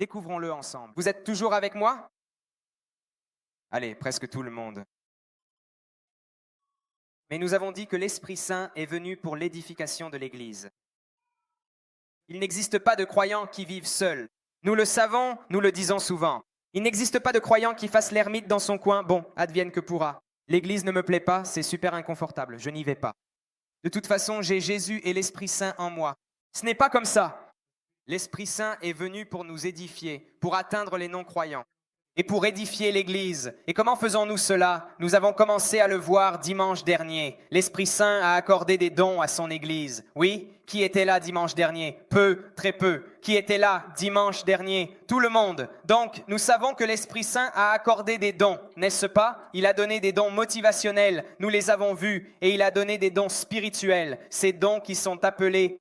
Découvrons-le ensemble. Vous êtes toujours avec moi? Allez, presque tout le monde. Mais nous avons dit que l'Esprit Saint est venu pour l'édification de l'Église. Il n'existe pas de croyants qui vivent seuls. Nous le savons, nous le disons souvent. Il n'existe pas de croyant qui fasse l'ermite dans son coin. Bon, advienne que pourra. L'Église ne me plaît pas, c'est super inconfortable, je n'y vais pas. De toute façon, j'ai Jésus et l'Esprit Saint en moi. Ce n'est pas comme ça. L'Esprit Saint est venu pour nous édifier, pour atteindre les non-croyants et pour édifier l'Église. Et comment faisons-nous cela? Nous avons commencé à le voir dimanche dernier. L'Esprit Saint a accordé des dons à son Église. Oui, qui était là dimanche dernier? Peu, très peu. Qui était là dimanche dernier? Tout le monde. Donc, nous savons que l'Esprit Saint a accordé des dons, n'est-ce pas? Il a donné des dons motivationnels, nous les avons vus, et il a donné des dons spirituels, ces dons qui sont appelés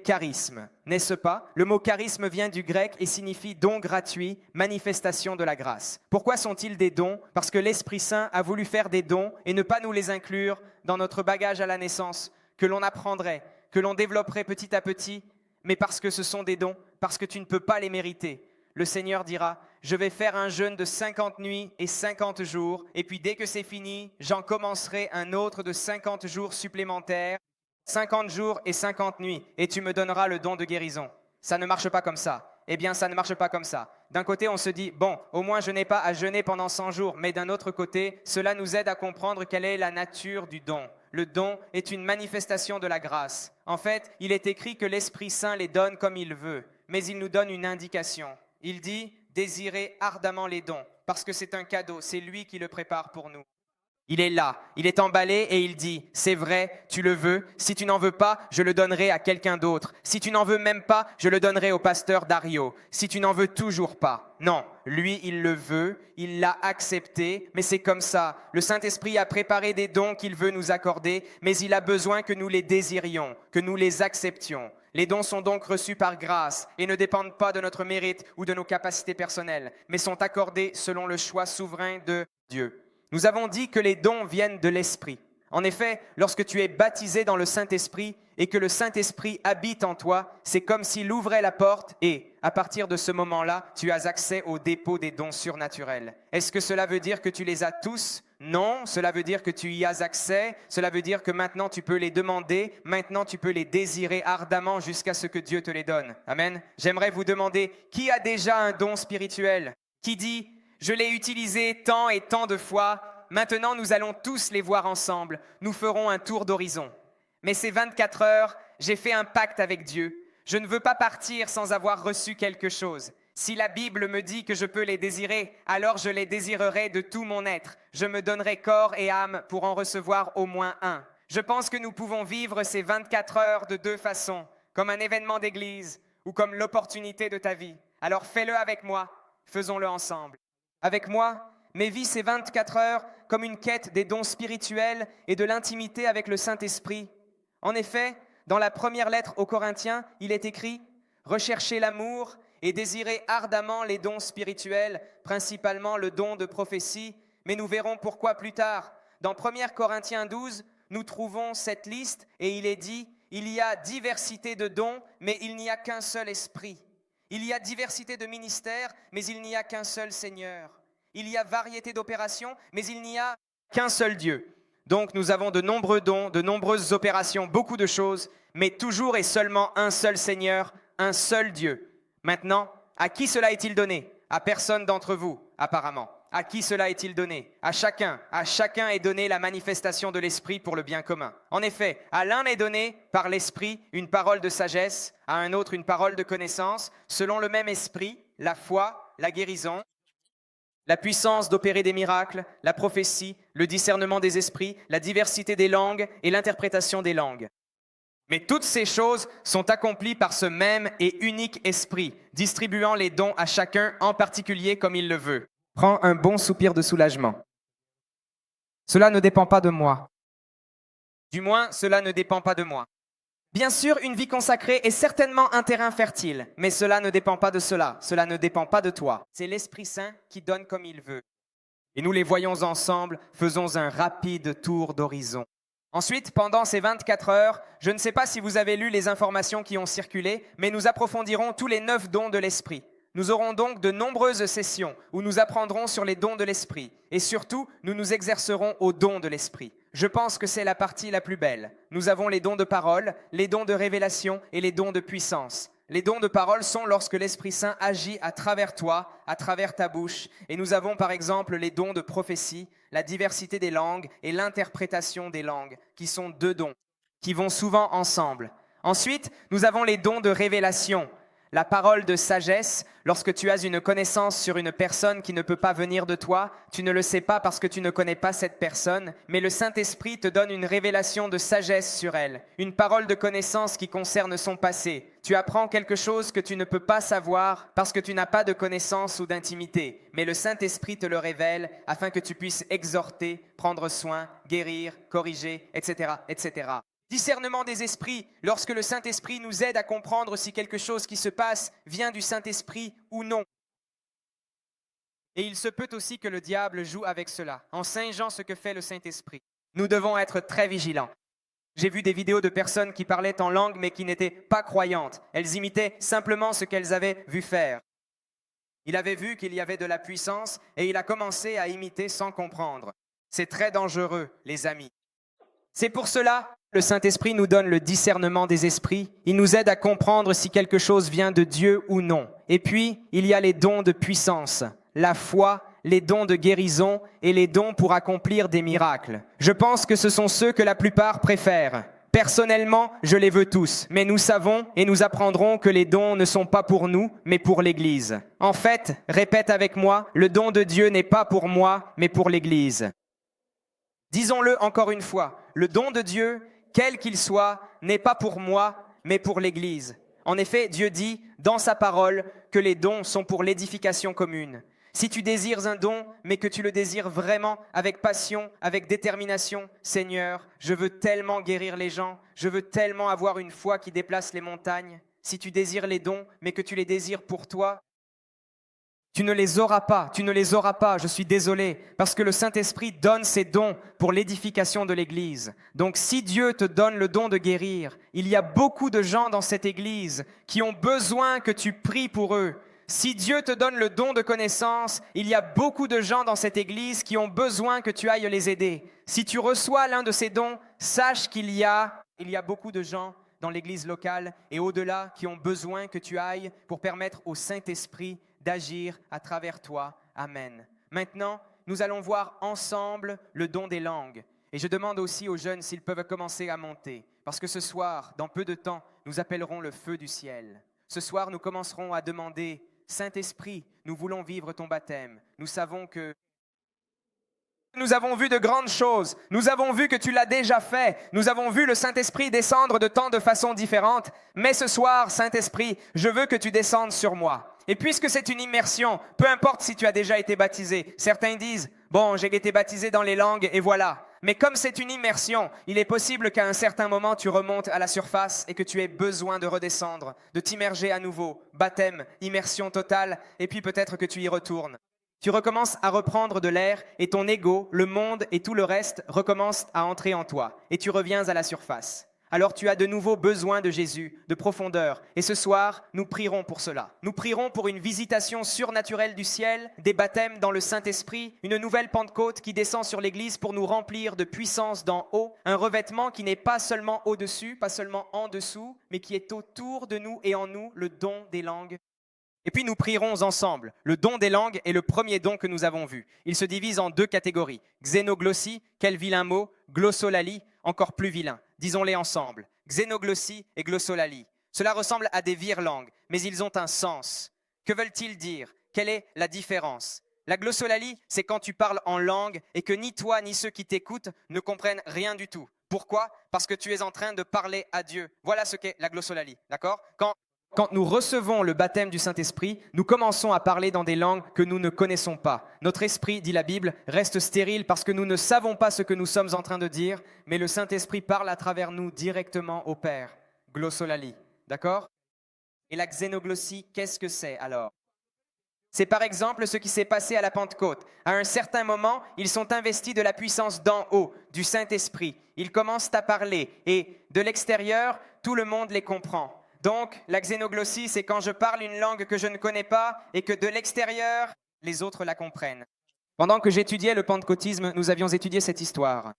charisme, n'est-ce pas? Le mot charisme vient du grec et signifie don gratuit, manifestation de la grâce. Pourquoi sont-ils des dons? Parce que l'Esprit Saint a voulu faire des dons et ne pas nous les inclure dans notre bagage à la naissance, que l'on apprendrait, que l'on développerait petit à petit, mais parce que ce sont des dons, parce que tu ne peux pas les mériter. Le Seigneur dira, je vais faire un jeûne de 50 nuits et 50 jours, et puis dès que c'est fini, j'en commencerai un autre de 50 jours supplémentaires, 50 jours et 50 nuits, et tu me donneras le don de guérison. Ça ne marche pas comme ça. Eh bien, ça ne marche pas comme ça. D'un côté, on se dit, bon, au moins je n'ai pas à jeûner pendant 100 jours, mais d'un autre côté, cela nous aide à comprendre quelle est la nature du don. Le don est une manifestation de la grâce. En fait, il est écrit que l'Esprit Saint les donne comme il veut, mais il nous donne une indication. Il dit, désirez ardemment les dons, parce que c'est un cadeau, c'est lui qui le prépare pour nous. Il est là, il est emballé et il dit, c'est vrai, tu le veux, si tu n'en veux pas, je le donnerai à quelqu'un d'autre. Si tu n'en veux même pas, je le donnerai au pasteur Dario. Si tu n'en veux toujours pas. Non, lui, il le veut, il l'a accepté, mais c'est comme ça. Le Saint-Esprit a préparé des dons qu'il veut nous accorder, mais il a besoin que nous les désirions, que nous les acceptions. Les dons sont donc reçus par grâce et ne dépendent pas de notre mérite ou de nos capacités personnelles, mais sont accordés selon le choix souverain de Dieu. Nous avons dit que les dons viennent de l'Esprit. En effet, lorsque tu es baptisé dans le Saint-Esprit et que le Saint-Esprit habite en toi, c'est comme s'il ouvrait la porte et, à partir de ce moment-là, tu as accès au dépôt des dons surnaturels. Est-ce que cela veut dire que tu les as tous? Non, cela veut dire que tu y as accès, cela veut dire que maintenant tu peux les demander, maintenant tu peux les désirer ardemment jusqu'à ce que Dieu te les donne. Amen. J'aimerais vous demander, qui a déjà un don spirituel? Qui dit, je l'ai utilisé tant et tant de fois, maintenant nous allons tous les voir ensemble, nous ferons un tour d'horizon. Mais ces 24 heures, j'ai fait un pacte avec Dieu. Je ne veux pas partir sans avoir reçu quelque chose. Si la Bible me dit que je peux les désirer, alors je les désirerai de tout mon être. Je me donnerai corps et âme pour en recevoir au moins un. Je pense que nous pouvons vivre ces 24 heures de deux façons, comme un événement d'église ou comme l'opportunité de ta vie. Alors fais-le avec moi, faisons-le ensemble. Avec moi, mais vis ces 24 heures comme une quête des dons spirituels et de l'intimité avec le Saint-Esprit. En effet, dans la première lettre aux Corinthiens, il est écrit « Recherchez l'amour et désirez ardemment les dons spirituels, principalement le don de prophétie, mais nous verrons pourquoi plus tard. Dans 1 Corinthiens 12, nous trouvons cette liste et il est dit « Il y a diversité de dons, mais il n'y a qu'un seul esprit. Il y a diversité de ministères, mais il n'y a qu'un seul Seigneur. Il y a variété d'opérations, mais il n'y a qu'un seul Dieu. » Donc nous avons de nombreux dons, de nombreuses opérations, beaucoup de choses, mais toujours et seulement un seul Seigneur, un seul Dieu. Maintenant, à qui cela est-il donné? À personne d'entre vous, apparemment. À qui cela est-il donné? À chacun est donné la manifestation de l'Esprit pour le bien commun. En effet, à l'un est donné par l'Esprit une parole de sagesse, à un autre une parole de connaissance, selon le même Esprit, la foi, la guérison, la puissance d'opérer des miracles, la prophétie, le discernement des esprits, la diversité des langues et l'interprétation des langues. Mais toutes ces choses sont accomplies par ce même et unique Esprit, distribuant les dons à chacun en particulier comme il le veut. Prends un bon soupir de soulagement. Cela ne dépend pas de moi. Du moins, cela ne dépend pas de moi. Bien sûr, une vie consacrée est certainement un terrain fertile, mais cela ne dépend pas de cela, cela ne dépend pas de toi. C'est l'Esprit Saint qui donne comme il veut. Et nous les voyons ensemble, faisons un rapide tour d'horizon. Ensuite, pendant ces 24 heures, je ne sais pas si vous avez lu les informations qui ont circulé, mais nous approfondirons tous les 9 dons de l'Esprit. Nous aurons donc de nombreuses sessions où nous apprendrons sur les dons de l'Esprit et surtout, nous nous exercerons aux dons de l'Esprit. Je pense que c'est la partie la plus belle. Nous avons les dons de parole, les dons de révélation et les dons de puissance. Les dons de parole sont lorsque l'Esprit Saint agit à travers toi, à travers ta bouche. Et nous avons par exemple les dons de prophétie, la diversité des langues et l'interprétation des langues, qui sont 2 dons, qui vont souvent ensemble. Ensuite, nous avons les dons de révélation, la parole de sagesse. Lorsque tu as une connaissance sur une personne qui ne peut pas venir de toi, tu ne le sais pas parce que tu ne connais pas cette personne, mais le Saint-Esprit te donne une révélation de sagesse sur elle, une parole de connaissance qui concerne son passé. Tu apprends quelque chose que tu ne peux pas savoir parce que tu n'as pas de connaissance ou d'intimité, mais le Saint-Esprit te le révèle afin que tu puisses exhorter, prendre soin, guérir, corriger, etc., etc. Discernement des esprits, lorsque le Saint-Esprit nous aide à comprendre si quelque chose qui se passe vient du Saint-Esprit ou non. Et il se peut aussi que le diable joue avec cela, en singeant ce que fait le Saint-Esprit. Nous devons être très vigilants. J'ai vu des vidéos de personnes qui parlaient en langue mais qui n'étaient pas croyantes. Elles imitaient simplement ce qu'elles avaient vu faire. Il avait vu qu'il y avait de la puissance et il a commencé à imiter sans comprendre. C'est très dangereux, les amis. C'est pour cela que le Saint-Esprit nous donne le discernement des esprits. Il nous aide à comprendre si quelque chose vient de Dieu ou non. Et puis, il y a les dons de puissance, la foi, les dons de guérison et les dons pour accomplir des miracles. Je pense que ce sont ceux que la plupart préfèrent. Personnellement, je les veux tous, mais nous savons et nous apprendrons que les dons ne sont pas pour nous, mais pour l'Église. En fait, répète avec moi, le don de Dieu n'est pas pour moi, mais pour l'Église. Disons-le encore une fois, le don de Dieu, quel qu'il soit, n'est pas pour moi, mais pour l'Église. En effet, Dieu dit dans sa parole que les dons sont pour l'édification commune. Si tu désires un don, mais que tu le désires vraiment avec passion, avec détermination, Seigneur, je veux tellement guérir les gens, je veux tellement avoir une foi qui déplace les montagnes. Si tu désires les dons, mais que tu les désires pour toi, tu ne les auras pas, je suis désolé, parce que le Saint-Esprit donne ses dons pour l'édification de l'Église. Donc si Dieu te donne le don de guérir, il y a beaucoup de gens dans cette Église qui ont besoin que tu pries pour eux. Si Dieu te donne le don de connaissance, il y a beaucoup de gens dans cette Église qui ont besoin que tu ailles les aider. Si tu reçois l'un de ces dons, sache qu'il y a beaucoup de gens dans l'Église locale et au-delà qui ont besoin que tu ailles pour permettre au Saint-Esprit d'agir à travers toi. Amen. Maintenant, nous allons voir ensemble le don des langues. Et je demande aussi aux jeunes s'ils peuvent commencer à monter. Parce que ce soir, dans peu de temps, nous appellerons le feu du ciel. Ce soir, nous commencerons à demander, Saint-Esprit, nous voulons vivre ton baptême. Nous savons que nous avons vu de grandes choses. Nous avons vu que tu l'as déjà fait. Nous avons vu le Saint-Esprit descendre de tant de façons différentes. Mais ce soir, Saint-Esprit, je veux que tu descendes sur moi. Et puisque c'est une immersion, peu importe si tu as déjà été baptisé, certains disent, bon, j'ai été baptisé dans les langues et voilà. Mais comme c'est une immersion, il est possible qu'à un certain moment, tu remontes à la surface et que tu aies besoin de redescendre, de t'immerger à nouveau. Baptême, immersion totale, et puis peut-être que tu y retournes. Tu recommences à reprendre de l'air et ton ego, le monde et tout le reste recommencent à entrer en toi et tu reviens à la surface. Alors tu as de nouveau besoin de Jésus, de profondeur. Et ce soir, nous prierons pour cela. Nous prierons pour une visitation surnaturelle du ciel, des baptêmes dans le Saint-Esprit, une nouvelle Pentecôte qui descend sur l'Église pour nous remplir de puissance d'en haut, un revêtement qui n'est pas seulement au-dessus, pas seulement en dessous, mais qui est autour de nous et en nous, le don des langues. Et puis nous prierons ensemble. Le don des langues est le premier don que nous avons vu. Il se divise en 2 catégories. Xénoglossie, quel vilain mot, glossolalie, encore plus vilain. Disons-les ensemble. Xénoglossie et glossolalie. Cela ressemble à des virelangues, mais ils ont un sens. Que veulent-ils dire? Quelle est la différence? La glossolalie, c'est quand tu parles en langue et que ni toi ni ceux qui t'écoutent ne comprennent rien du tout. Pourquoi? Parce que tu es en train de parler à Dieu. Voilà ce qu'est la glossolalie, d'accord? Quand nous recevons le baptême du Saint-Esprit, nous commençons à parler dans des langues que nous ne connaissons pas. Notre esprit, dit la Bible, reste stérile parce que nous ne savons pas ce que nous sommes en train de dire, mais le Saint-Esprit parle à travers nous directement au Père. Glossolalie, d'accord? Et la xénoglossie, qu'est-ce que c'est alors? C'est par exemple ce qui s'est passé à la Pentecôte. À un certain moment, ils sont investis de la puissance d'en haut, du Saint-Esprit. Ils commencent à parler et de l'extérieur, tout le monde les comprend. Donc, la xénoglossie, c'est quand je parle une langue que je ne connais pas et que de l'extérieur, les autres la comprennent. Pendant que j'étudiais le pentecôtisme, nous avions étudié cette histoire.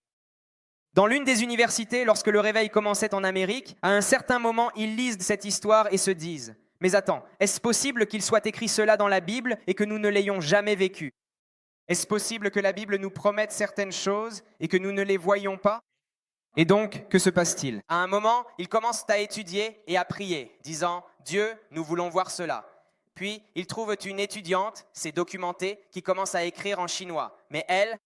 Dans l'une des universités, lorsque le réveil commençait en Amérique, à un certain moment, ils lisent cette histoire et se disent « Mais attends, est-ce possible qu'il soit écrit cela dans la Bible et que nous ne l'ayons jamais vécu ? Est-ce possible que la Bible nous promette certaines choses et que nous ne les voyons pas ? Et donc, que se passe-t-il ? À un moment, ils commencent à étudier et à prier, disant « Dieu, nous voulons voir cela ». Puis, ils trouvent une étudiante, c'est documenté, qui commence à écrire en chinois. Mais elle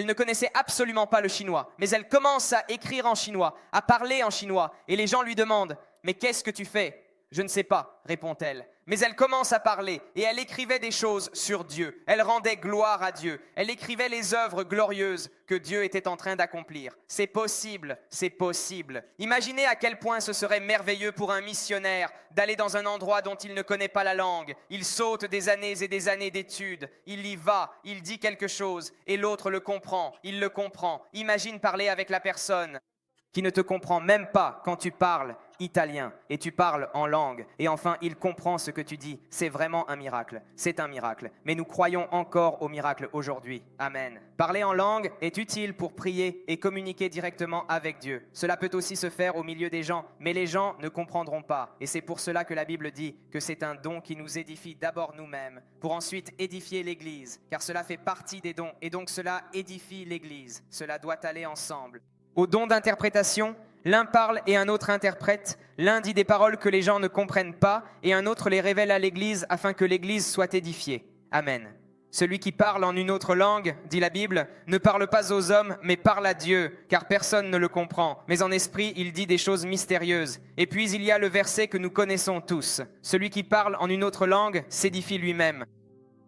ne connaissait absolument pas le chinois. Mais elle commence à écrire en chinois, à parler en chinois. Et les gens lui demandent « Mais qu'est-ce que tu fais ?» « Je ne sais pas », répond-elle. Mais elle commence à parler et elle écrivait des choses sur Dieu. Elle rendait gloire à Dieu. Elle écrivait les œuvres glorieuses que Dieu était en train d'accomplir. C'est possible, c'est possible. Imaginez à quel point ce serait merveilleux pour un missionnaire d'aller dans un endroit dont il ne connaît pas la langue. Il saute des années et des années d'études. Il y va, il dit quelque chose et l'autre le comprend. Il le comprend. Imagine parler avec la personne qui ne te comprend même pas quand tu parles italien et tu parles en langue. Et enfin, il comprend ce que tu dis. C'est vraiment un miracle. C'est un miracle. Mais nous croyons encore au miracle aujourd'hui. Amen. Parler en langue est utile pour prier et communiquer directement avec Dieu. Cela peut aussi se faire au milieu des gens, mais les gens ne comprendront pas. Et c'est pour cela que la Bible dit que c'est un don qui nous édifie d'abord nous-mêmes, pour ensuite édifier l'Église, car cela fait partie des dons. Et donc cela édifie l'Église. Cela doit aller ensemble. Au don d'interprétation, l'un parle et un autre interprète. L'un dit des paroles que les gens ne comprennent pas et un autre les révèle à l'Église afin que l'Église soit édifiée. Amen. Celui qui parle en une autre langue, dit la Bible, ne parle pas aux hommes, mais parle à Dieu, car personne ne le comprend. Mais en esprit, il dit des choses mystérieuses. Et puis il y a le verset que nous connaissons tous. Celui qui parle en une autre langue s'édifie lui-même.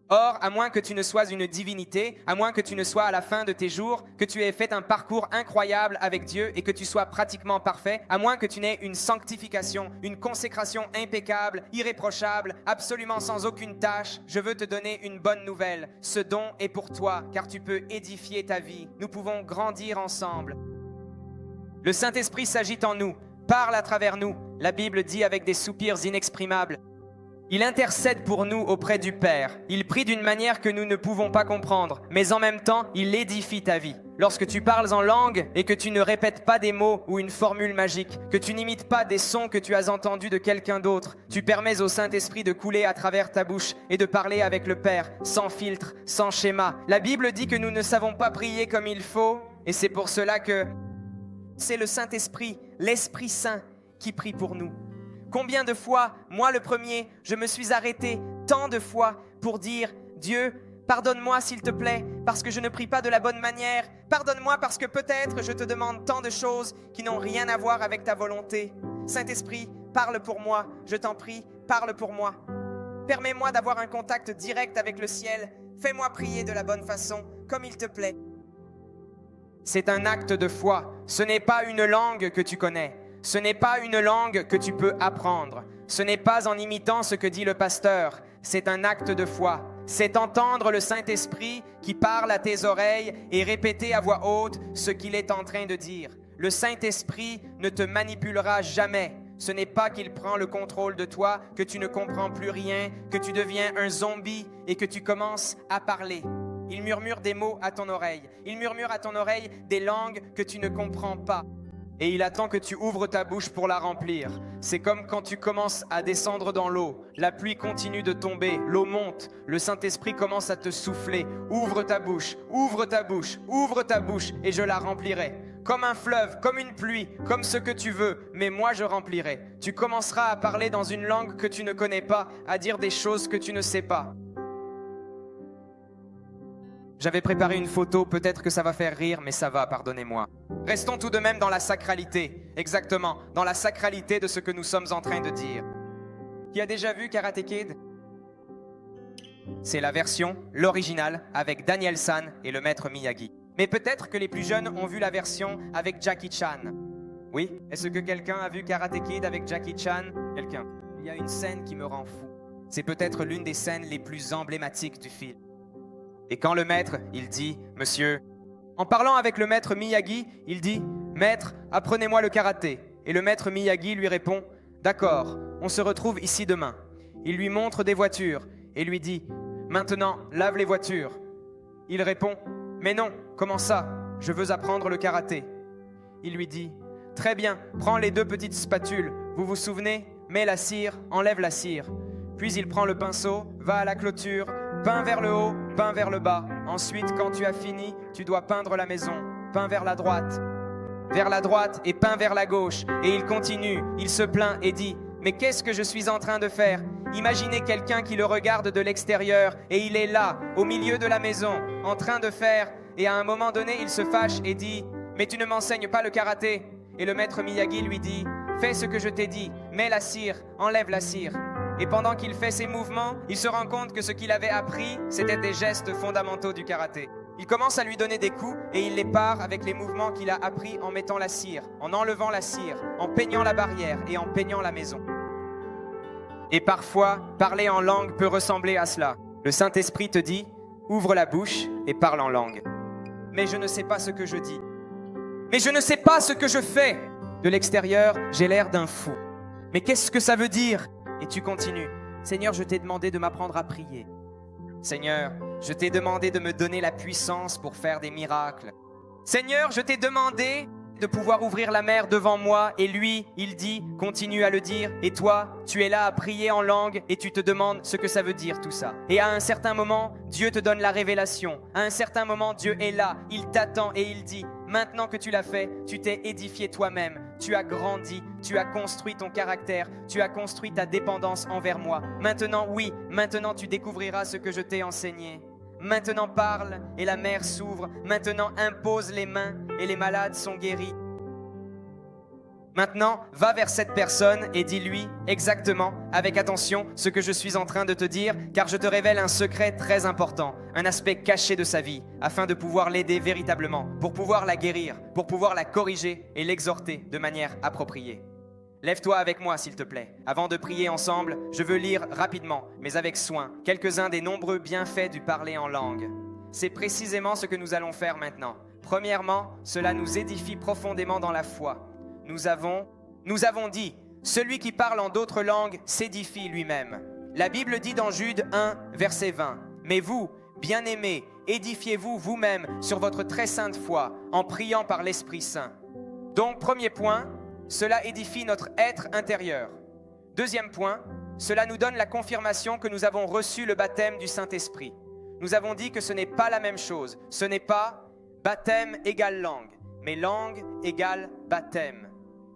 Or, à moins que tu ne sois une divinité, à moins que tu ne sois à la fin de tes jours, que tu aies fait un parcours incroyable avec Dieu et que tu sois pratiquement parfait, à moins que tu n'aies une sanctification, une consécration impeccable, irréprochable, absolument sans aucune tâche, je veux te donner une bonne nouvelle. Ce don est pour toi, car tu peux édifier ta vie. Nous pouvons grandir ensemble. Le Saint-Esprit s'agite en nous, parle à travers nous. La Bible dit avec des soupirs inexprimables. Il intercède pour nous auprès du Père. Il prie d'une manière que nous ne pouvons pas comprendre, mais en même temps, il édifie ta vie. Lorsque tu parles en langue et que tu ne répètes pas des mots ou une formule magique, que tu n'imites pas des sons que tu as entendus de quelqu'un d'autre, tu permets au Saint-Esprit de couler à travers ta bouche et de parler avec le Père, sans filtre, sans schéma. La Bible dit que nous ne savons pas prier comme il faut, et c'est pour cela que c'est le Saint-Esprit, l'Esprit Saint, qui prie pour nous. Combien de fois, moi le premier, je me suis arrêté tant de fois pour dire « Dieu, pardonne-moi s'il te plaît, parce que je ne prie pas de la bonne manière. Pardonne-moi parce que peut-être je te demande tant de choses qui n'ont rien à voir avec ta volonté. Saint-Esprit, parle pour moi, je t'en prie, parle pour moi. Permets-moi d'avoir un contact direct avec le ciel. Fais-moi prier de la bonne façon, comme il te plaît. » C'est un acte de foi. Ce n'est pas une langue que tu connais. Ce n'est pas une langue que tu peux apprendre. Ce n'est pas en imitant ce que dit le pasteur. C'est un acte de foi. C'est entendre le Saint-Esprit qui parle à tes oreilles et répéter à voix haute ce qu'il est en train de dire. Le Saint-Esprit ne te manipulera jamais. Ce n'est pas qu'il prend le contrôle de toi, que tu ne comprends plus rien, que tu deviens un zombie et que tu commences à parler. Il murmure des mots à ton oreille. Il murmure à ton oreille des langues que tu ne comprends pas. Et il attend que tu ouvres ta bouche pour la remplir. C'est comme quand tu commences à descendre dans l'eau. La pluie continue de tomber, l'eau monte, le Saint-Esprit commence à te souffler. Ouvre ta bouche, ouvre ta bouche, ouvre ta bouche et je la remplirai. Comme un fleuve, comme une pluie, comme ce que tu veux, mais moi je remplirai. Tu commenceras à parler dans une langue que tu ne connais pas, à dire des choses que tu ne sais pas. J'avais préparé une photo, peut-être que ça va faire rire, mais ça va, pardonnez-moi. Restons tout de même dans la sacralité, exactement, dans la sacralité de ce que nous sommes en train de dire. Qui a déjà vu Karate Kid? C'est la version, l'original, avec Daniel San et le maître Miyagi. Mais peut-être que les plus jeunes ont vu la version avec Jackie Chan. Oui? Est-ce que quelqu'un a vu Karate Kid avec Jackie Chan? Quelqu'un? Il y a une scène qui me rend fou. C'est peut-être l'une des scènes les plus emblématiques du film. Et quand le maître, il dit « Monsieur », en parlant avec le maître Miyagi, il dit « Maître, apprenez-moi le karaté ». Et le maître Miyagi lui répond « D'accord, on se retrouve ici demain. Il lui montre des voitures et lui dit « Maintenant, lave les voitures ». Il répond « Mais non, comment ça? Je veux apprendre le karaté ». Il lui dit « Très bien, prends les 2 petites spatules. Vous vous souvenez? Mets la cire, enlève la cire. » Puis il prend le pinceau, va à la clôture, peint vers le haut, peint vers le bas. Ensuite, quand tu as fini, tu dois peindre la maison. Peins vers la droite et peins vers la gauche. Et il continue, il se plaint et dit « Mais qu'est-ce que je suis en train de faire? Imaginez quelqu'un qui le regarde de l'extérieur et il est là, au milieu de la maison, en train de faire. Et à un moment donné, il se fâche et dit « Mais tu ne m'enseignes pas le karaté ?» Et le maître Miyagi lui dit « Fais ce que je t'ai dit, mets la cire, enlève la cire. » Et pendant qu'il fait ses mouvements, il se rend compte que ce qu'il avait appris, c'était des gestes fondamentaux du karaté. Il commence à lui donner des coups et il les pare avec les mouvements qu'il a appris en mettant la cire, en enlevant la cire, en peignant la barrière et en peignant la maison. Et parfois, parler en langue peut ressembler à cela. Le Saint-Esprit te dit « Ouvre la bouche et parle en langue. » Mais je ne sais pas ce que je dis. Mais je ne sais pas ce que je fais. De l'extérieur, j'ai l'air d'un fou. Mais qu'est-ce que ça veut dire? Et tu continues. Seigneur, je t'ai demandé de m'apprendre à prier. Seigneur, je t'ai demandé de me donner la puissance pour faire des miracles. Seigneur, je t'ai demandé de pouvoir ouvrir la mer devant moi. Et lui, il dit, continue à le dire. Et toi, tu es là à prier en langue et tu te demandes ce que ça veut dire tout ça. Et à un certain moment, Dieu te donne la révélation. À un certain moment, Dieu est là. Il t'attend et il dit, maintenant que tu l'as fait, tu t'es édifié toi-même. Tu as grandi, tu as construit ton caractère, tu as construit ta dépendance envers moi. Maintenant, oui, maintenant tu découvriras ce que je t'ai enseigné. Maintenant parle et la mer s'ouvre. Maintenant impose les mains et les malades sont guéris. Maintenant, va vers cette personne et dis-lui exactement, avec attention, ce que je suis en train de te dire, car je te révèle un secret très important, un aspect caché de sa vie, afin de pouvoir l'aider véritablement, pour pouvoir la guérir, pour pouvoir la corriger et l'exhorter de manière appropriée. Lève-toi avec moi, s'il te plaît. Avant de prier ensemble, je veux lire rapidement, mais avec soin, quelques-uns des nombreux bienfaits du parler en langue. C'est précisément ce que nous allons faire maintenant. Premièrement, cela nous édifie profondément dans la foi. Nous avons dit, celui qui parle en d'autres langues s'édifie lui-même. La Bible dit dans Jude 1, verset 20, « Mais vous, bien-aimés, édifiez-vous vous-même sur votre très sainte foi, en priant par l'Esprit Saint. » Donc, premier point, cela édifie notre être intérieur. Deuxième point, cela nous donne la confirmation que nous avons reçu le baptême du Saint-Esprit. Nous avons dit que ce n'est pas la même chose. Ce n'est pas baptême égale langue, mais langue égale baptême.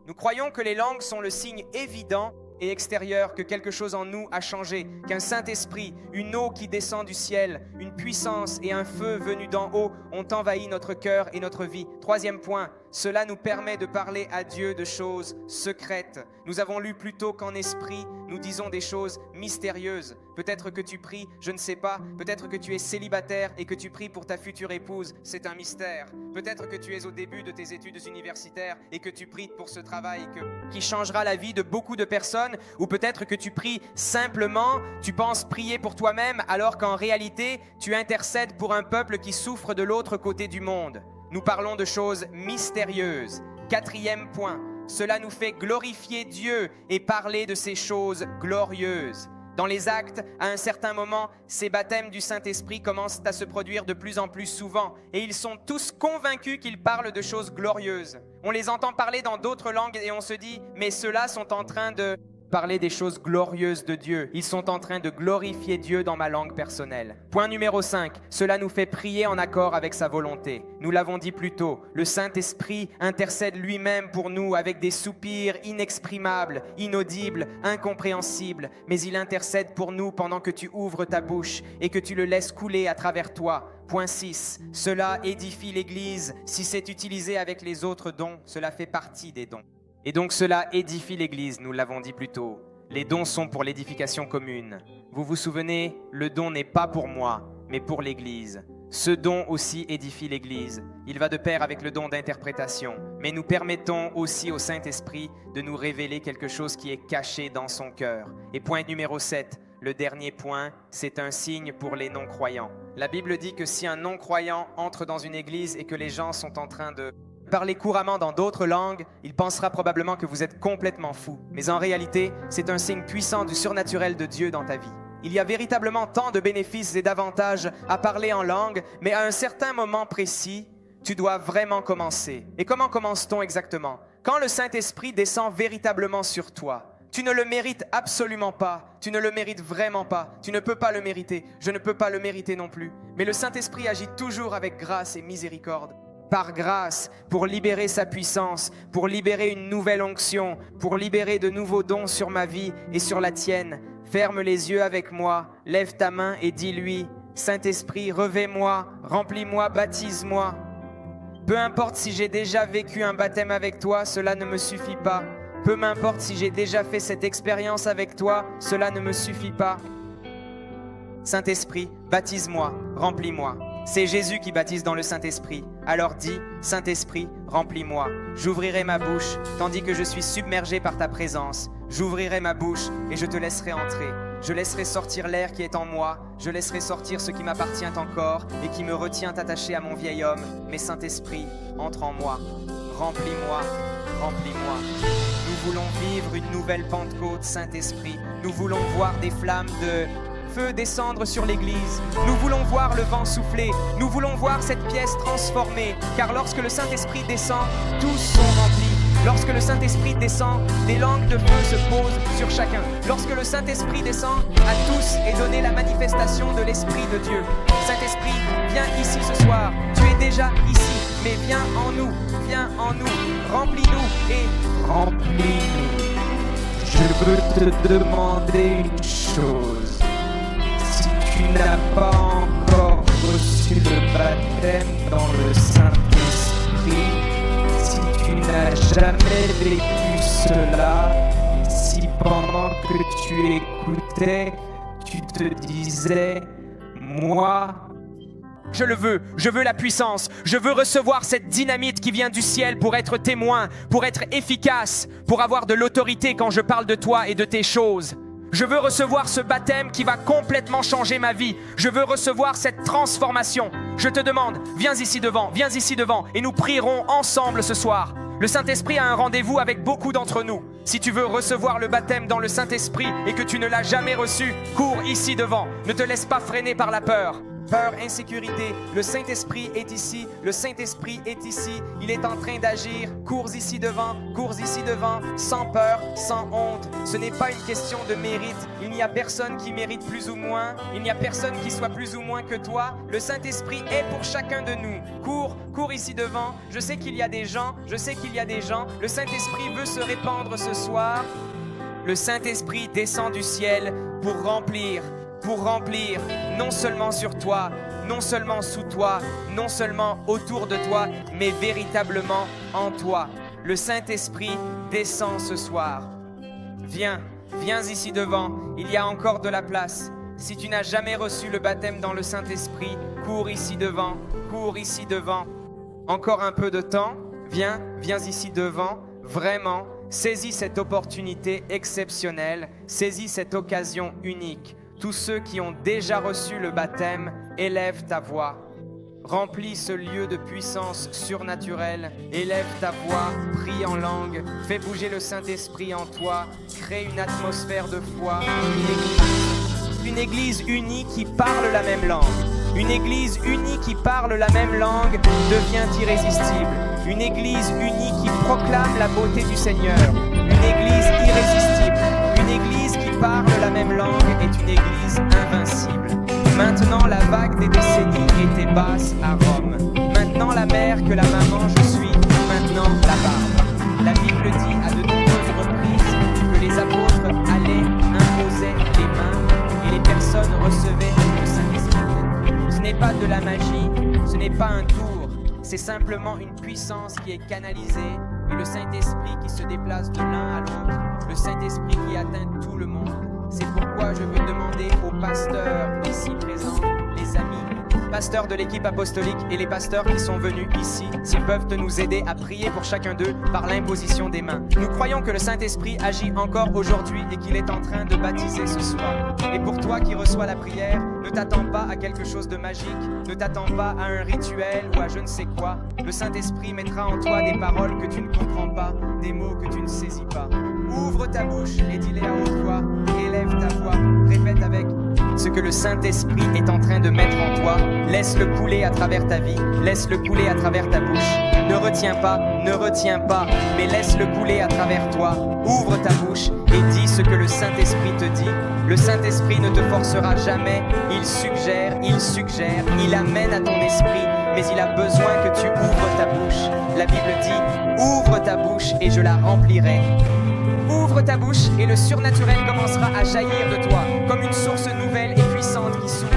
Nous croyons que les langues sont le signe évident et extérieur que quelque chose en nous a changé, qu'un Saint-Esprit, une eau qui descend du ciel, une puissance et un feu venus d'en haut ont envahi notre cœur et notre vie. Troisième point, cela nous permet de parler à Dieu de choses secrètes. Nous avons lu plus tôt qu'en esprit, nous disons des choses mystérieuses. Peut-être que tu pries, je ne sais pas. Peut-être que tu es célibataire et que tu pries pour ta future épouse, c'est un mystère. Peut-être que tu es au début de tes études universitaires et que tu pries pour ce travail qui changera la vie de beaucoup de personnes. Ou peut-être que tu pries simplement, tu penses prier pour toi-même alors qu'en réalité, tu intercèdes pour un peuple qui souffre de l'autre côté du monde. Nous parlons de choses mystérieuses. Quatrième point, cela nous fait glorifier Dieu et parler de ces choses glorieuses. Dans les actes, à un certain moment, ces baptêmes du Saint-Esprit commencent à se produire de plus en plus souvent et ils sont tous convaincus qu'ils parlent de choses glorieuses. On les entend parler dans d'autres langues et on se dit « mais ceux-là sont en train de parler des choses glorieuses de Dieu. Ils sont en train de glorifier Dieu dans ma langue personnelle. » Point numéro 5, cela nous fait prier en accord avec sa volonté. Nous l'avons dit plus tôt, le Saint-Esprit intercède lui-même pour nous avec des soupirs inexprimables, inaudibles, incompréhensibles, mais il intercède pour nous pendant que tu ouvres ta bouche et que tu le laisses couler à travers toi. Point 6, cela édifie l'Église. Si c'est utilisé avec les autres dons, cela fait partie des dons. Et donc cela édifie l'Église, nous l'avons dit plus tôt. Les dons sont pour l'édification commune. Vous vous souvenez, le don n'est pas pour moi, mais pour l'Église. Ce don aussi édifie l'Église. Il va de pair avec le don d'interprétation. Mais nous permettons aussi au Saint-Esprit de nous révéler quelque chose qui est caché dans son cœur. Et point numéro 7, le dernier point, c'est un signe pour les non-croyants. La Bible dit que si un non-croyant entre dans une église et que les gens sont en train de parlez couramment dans d'autres langues, il pensera probablement que vous êtes complètement fou. Mais en réalité, c'est un signe puissant du surnaturel de Dieu dans ta vie. Il y a véritablement tant de bénéfices et d'avantages à parler en langue, mais à un certain moment précis, tu dois vraiment commencer. Et comment commence-t-on exactement? Quand le Saint-Esprit descend véritablement sur toi. Tu ne le mérites absolument pas. Tu ne le mérites vraiment pas. Tu ne peux pas le mériter. Je ne peux pas le mériter non plus. Mais le Saint-Esprit agit toujours avec grâce et miséricorde. Par grâce, pour libérer sa puissance, pour libérer une nouvelle onction, pour libérer de nouveaux dons sur ma vie et sur la tienne. Ferme les yeux avec moi, lève ta main et dis-lui, Saint-Esprit, revêt-moi, remplis-moi, baptise-moi. Peu importe si j'ai déjà vécu un baptême avec toi, cela ne me suffit pas. Peu m'importe si j'ai déjà fait cette expérience avec toi, cela ne me suffit pas. Saint-Esprit, baptise-moi, remplis-moi. C'est Jésus qui baptise dans le Saint-Esprit. Alors dis, Saint-Esprit, remplis-moi. J'ouvrirai ma bouche, tandis que je suis submergé par ta présence. J'ouvrirai ma bouche et je te laisserai entrer. Je laisserai sortir l'air qui est en moi. Je laisserai sortir ce qui m'appartient encore et qui me retient attaché à mon vieil homme. Mais Saint-Esprit, entre en moi. Remplis-moi, remplis-moi. Nous voulons vivre une nouvelle Pentecôte, Saint-Esprit. Nous voulons voir des flammes de feu descendre sur l'Église. Nous voulons voir le vent souffler. Nous voulons voir cette pièce transformée. Car lorsque le Saint-Esprit descend, tous sont remplis. Lorsque le Saint-Esprit descend, des langues de feu se posent sur chacun. Lorsque le Saint-Esprit descend, à tous est donnée la manifestation de l'Esprit de Dieu. Saint-Esprit, viens ici ce soir. Tu es déjà ici, mais viens en nous. Viens en nous. Remplis-nous et remplis-nous. Je veux te demander une chose. Si tu n'as pas encore reçu le baptême dans le Saint-Esprit, si tu n'as jamais vécu cela, si pendant que tu écoutais, tu te disais, moi, je le veux, je veux la puissance, je veux recevoir cette dynamite qui vient du ciel pour être témoin, pour être efficace, pour avoir de l'autorité quand je parle de toi et de tes choses. Je veux recevoir ce baptême qui va complètement changer ma vie. Je veux recevoir cette transformation. Je te demande, viens ici devant, et nous prierons ensemble ce soir. Le Saint-Esprit a un rendez-vous avec beaucoup d'entre nous. Si tu veux recevoir le baptême dans le Saint-Esprit et que tu ne l'as jamais reçu, cours ici devant. Ne te laisse pas freiner par la peur. Peur, insécurité, le Saint-Esprit est ici, le Saint-Esprit est ici, il est en train d'agir, cours ici devant, sans peur, sans honte. Ce n'est pas une question de mérite, il n'y a personne qui mérite plus ou moins, il n'y a personne qui soit plus ou moins que toi. Le Saint-Esprit est pour chacun de nous. Cours ici devant, je sais qu'il y a des gens, le Saint-Esprit veut se répandre ce soir. Le Saint-Esprit descend du ciel pour remplir non seulement sur toi, non seulement sous toi, non seulement autour de toi, mais véritablement en toi. Le Saint-Esprit descend ce soir. Viens ici devant, il y a encore de la place. Si tu n'as jamais reçu le baptême dans le Saint-Esprit, cours ici devant. Encore un peu de temps, viens ici devant, vraiment. Saisis cette opportunité exceptionnelle, saisis cette occasion unique. Tous ceux qui ont déjà reçu le baptême, élève ta voix. Remplis ce lieu de puissance surnaturelle. Élève ta voix, prie en langue. Fais bouger le Saint-Esprit en toi. Crée une atmosphère de foi. Une église unie qui parle la même langue. Une église unie qui parle la même langue devient irrésistible. Une église unie qui proclame la beauté du Seigneur. Une église irrésistible. Une église qui parle la même langue est une église invincible. Maintenant la vague des décennies était basse à Rome. Maintenant la mère que la maman je suis, maintenant la barbe. La Bible dit à de nombreuses reprises que les apôtres allaient, imposaient les mains et les personnes recevaient le Saint-Esprit. Ce n'est pas de la magie, ce n'est pas un tour, c'est simplement une puissance qui est canalisée et le Saint-Esprit qui se déplace de l'un à l'autre. Le Saint-Esprit qui atteint tout le monde. C'est pourquoi je veux demander aux pasteurs ici présents, les amis, pasteurs de l'équipe apostolique et les pasteurs qui sont venus ici, s'ils peuvent nous aider à prier pour chacun d'eux par l'imposition des mains. Nous croyons que le Saint-Esprit agit encore aujourd'hui et qu'il est en train de baptiser ce soir. Et pour toi qui reçois la prière, ne t'attends pas à quelque chose de magique, ne t'attends pas à un rituel ou à je ne sais quoi. Le Saint-Esprit mettra en toi des paroles que tu ne comprends pas, des mots que tu ne saisis pas. Ouvre ta bouche et dis-les à haute voix, élève ta voix, répète avec ce que le Saint-Esprit est en train de mettre en toi. Laisse-le couler à travers ta vie, laisse-le couler à travers ta bouche. Ne retiens pas, mais laisse-le couler à travers toi. Ouvre ta bouche et dis ce que le Saint-Esprit te dit. Le Saint-Esprit ne te forcera jamais, il suggère, il amène à ton esprit, mais il a besoin que tu ouvres ta bouche. La Bible dit, ouvre ta bouche et je la remplirai. Ouvre ta bouche et le surnaturel commencera à jaillir de toi, comme une source nouvelle et puissante qui s'ouvre.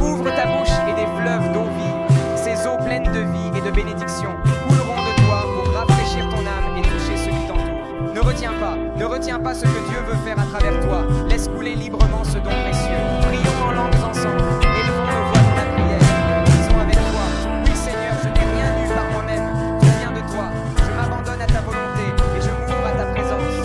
Ouvre ta bouche et des fleuves d'eau vive, ces eaux pleines de vie et de bénédiction, couleront de toi pour rafraîchir ton âme et toucher ceux qui t'entourent. Ne retiens pas ce que Dieu veut faire à travers toi. Laisse couler librement ce don précieux. Prions en langues ensemble, élevons nos voix dans la prière. Disons avec toi, oui Seigneur, je n'ai rien eu par moi-même, tout vient de toi. Je m'abandonne à ta volonté et je m'ouvre à ta présence.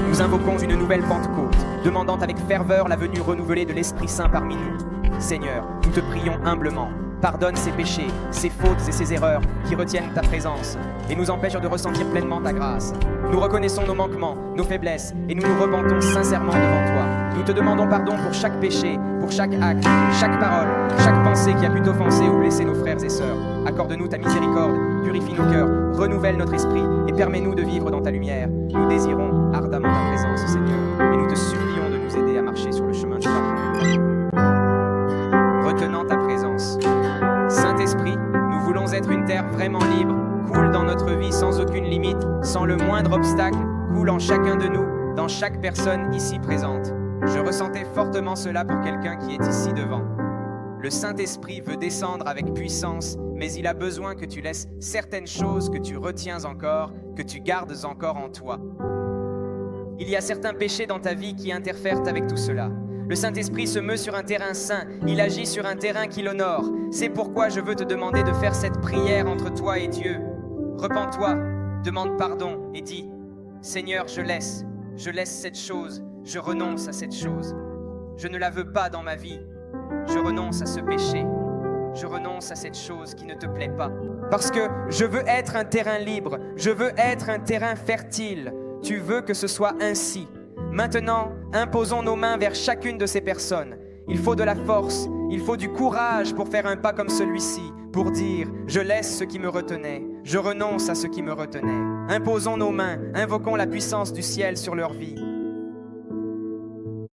Nous invoquons une nouvelle Pentecôte, demandant avec ferveur la venue renouvelée de l'Esprit Saint parmi nous. Seigneur, nous te prions humblement. Pardonne ces péchés, ces fautes et ces erreurs qui retiennent ta présence et nous empêchent de ressentir pleinement ta grâce. Nous reconnaissons nos manquements, nos faiblesses et nous nous repentons sincèrement devant toi. Nous te demandons pardon pour chaque péché, pour chaque acte, chaque parole, chaque pensée qui a pu t'offenser ou blesser nos frères et sœurs. Accorde-nous ta miséricorde, purifie nos cœurs, renouvelle notre esprit et permets-nous de vivre dans ta lumière. Nous désirons ardemment ta présence, Seigneur, et nous te supplions de nous aider à marcher sur le chemin du pardon. Retenant ta présence. Saint-Esprit, nous voulons être une terre vraiment libre, coule dans notre vie sans aucune limite, sans le moindre obstacle, coule en chacun de nous, dans chaque personne ici présente. Je ressentais fortement cela pour quelqu'un qui est ici devant. Le Saint-Esprit veut descendre avec puissance, mais il a besoin que tu laisses certaines choses que tu retiens encore, que tu gardes encore en toi. Il y a certains péchés dans ta vie qui interfèrent avec tout cela. Le Saint-Esprit se meut sur un terrain saint, il agit sur un terrain qui l'honore. C'est pourquoi je veux te demander de faire cette prière entre toi et Dieu. Repens-toi, demande pardon et dis « Seigneur, je laisse cette chose, je renonce à cette chose. Je ne la veux pas dans ma vie, je renonce à ce péché, je renonce à cette chose qui ne te plaît pas. Parce que je veux être un terrain libre, je veux être un terrain fertile. Tu veux que ce soit ainsi. Maintenant, imposons nos mains vers chacune de ces personnes. Il faut de la force, il faut du courage pour faire un pas comme celui-ci, pour dire « Je laisse ce qui me retenait, je renonce à ce qui me retenait ». Imposons nos mains, invoquons la puissance du ciel sur leur vie.